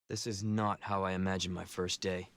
This is not how I imagined my first day.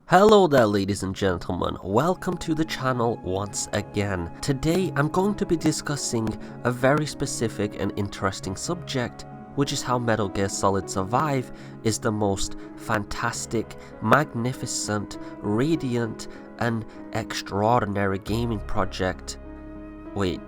Hello there ladies and gentlemen, welcome to the channel once again. Today I'm going to be discussing a very specific and interesting subject, which is how Metal Gear Solid Survive is the most fantastic, magnificent, radiant, and extraordinary gaming project. Wait,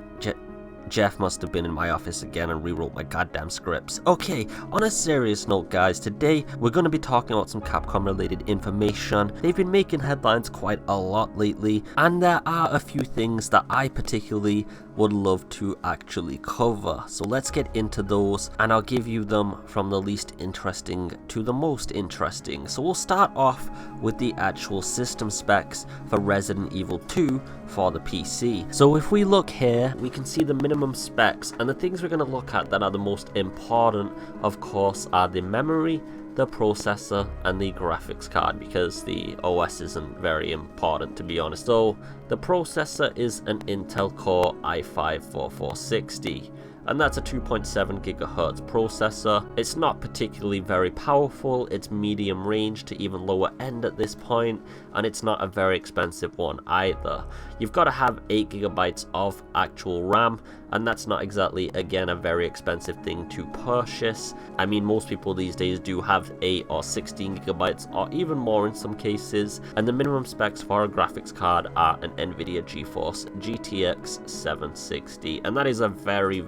Jeff must have been in my office again and rewrote my goddamn scripts. Okay, on a serious note guys, today we're going to be talking about some Capcom related information. They've been making headlines quite a lot lately, and there are a few things that I particularly would love to actually cover. So let's get into those, and I'll give you them from the least interesting to the most interesting. So we'll start off with the actual system specs for Resident Evil 2 for the PC. So if we look here, we can see the minimum specs, and the things we're going to look at that are the most important, of course, are the memory, the processor, and the graphics card, because the OS isn't very important, to be honest. So the processor is an Intel Core i5-4460, and that's a 2.7 GHz processor. It's not particularly very powerful, it's medium range to even lower end at this point, and it's not a very expensive one either. You've got to have 8 GB of actual RAM, and that's not exactly, again, a very expensive thing to purchase. I mean, most people these days do have 8 or 16 GB or even more in some cases, and the minimum specs for a graphics card are an NVIDIA GeForce GTX 760, and that is a very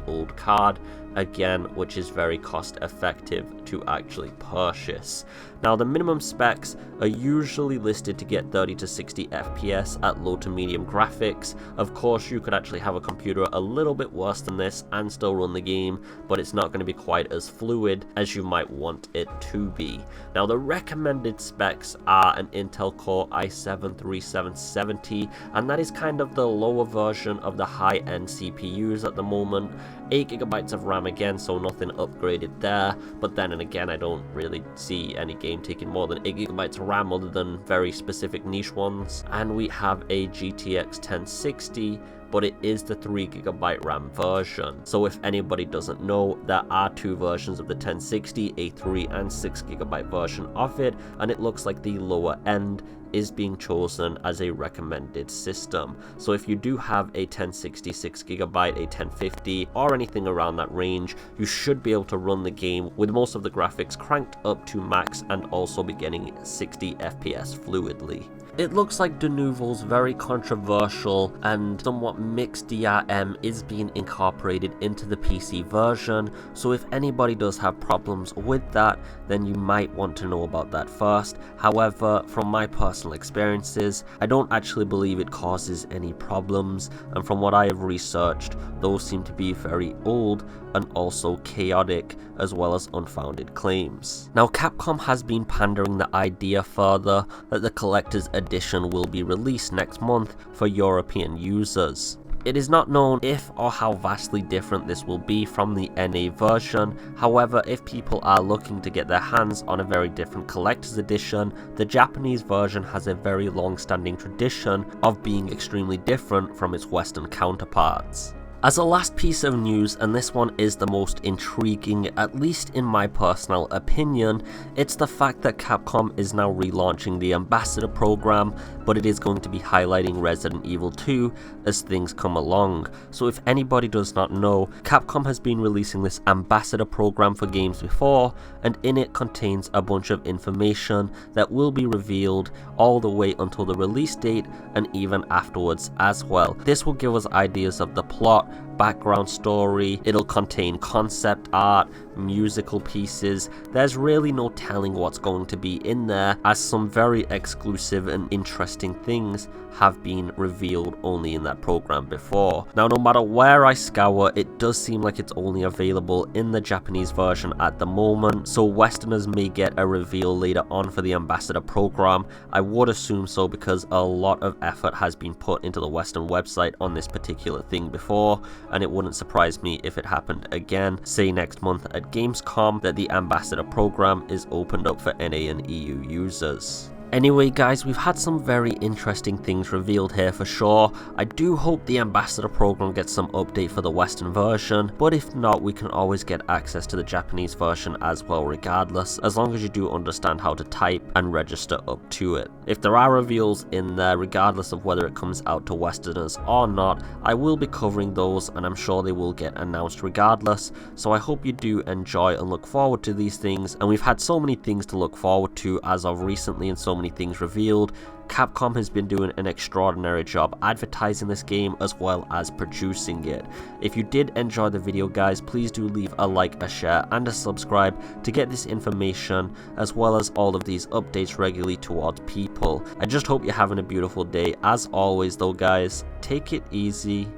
old card, again, which is very cost effective to actually purchase. Now the minimum specs are usually listed to get 30 to 60 FPS at low to medium graphics. Of course, you could actually have a computer a little bit worse than this and still run the game, but it's not going to be quite as fluid as you might want it to be. Now the recommended specs are an Intel Core i7-3770, and that is kind of the lower version of the high-end CPUs at the moment. 8 GB of RAM again, so nothing upgraded there, but then and again, I don't really see any game taking more than 8 GB of RAM other than very specific niche ones. And we have a GTX 1060, but it is the 3 GB RAM version. So if anybody doesn't know, there are two versions of the 1060, a 3 and 6 GB version of it, and it looks like the lower end is being chosen as a recommended system. So if you do have a 1066 GB, a 1050, or anything around that range, you should be able to run the game with most of the graphics cranked up to max and also be getting 60 FPS fluidly. It looks like Denuvo's very controversial and somewhat mixed DRM is being incorporated into the PC version, so if anybody does have problems with that, then you might want to know about that first. However, from my personal experiences, I don't actually believe it causes any problems, and from what I have researched, those seem to be very old and also chaotic, as well as unfounded claims. Now Capcom has been pandering the idea further that the collector's edition will be released next month for European users. It is not known if or how vastly different this will be from the NA version. However, if people are looking to get their hands on a very different collector's edition, the Japanese version has a very long-standing tradition of being extremely different from its Western counterparts. As a last piece of news, and this one is the most intriguing, at least in my personal opinion, it's the fact that Capcom is now relaunching the Ambassador Program, but it is going to be highlighting Resident Evil 2 as things come along. So if anybody does not know, Capcom has been releasing this Ambassador Program for games before, and in it contains a bunch of information that will be revealed all the way until the release date and even afterwards as well. This will give us ideas of the plot, background story, it'll contain concept art, musical pieces. There's really no telling what's going to be in there, as some very exclusive and interesting things have been revealed only in that program before. Now, no matter where I scour, it does seem like it's only available in the Japanese version at the moment, so Westerners may get a reveal later on for the Ambassador Program. I would assume so, because a lot of effort has been put into the Western website on this particular thing before, and it wouldn't surprise me if it happened again, say next month at Gamescom, that the Ambassador Program is opened up for NA and EU users. Anyway guys, we've had some very interesting things revealed here for sure. I do hope the Ambassador Program gets some update for the Western version, but if not, we can always get access to the Japanese version as well regardless, as long as you do understand how to type and register up to it. If there are reveals in there, regardless of whether it comes out to Westerners or not, I will be covering those, and I'm sure they will get announced regardless, so I hope you do enjoy and look forward to these things. And we've had so many things to look forward to as of recently, and so many things revealed. Capcom has been doing an extraordinary job advertising this game as well as producing it. If you did enjoy the video guys, please do leave a like, a share and a subscribe to get this information as well as all of these updates regularly towards people. I just hope you're having a beautiful day. As always though guys, take it easy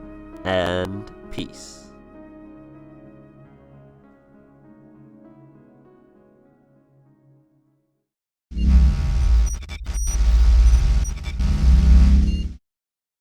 and peace.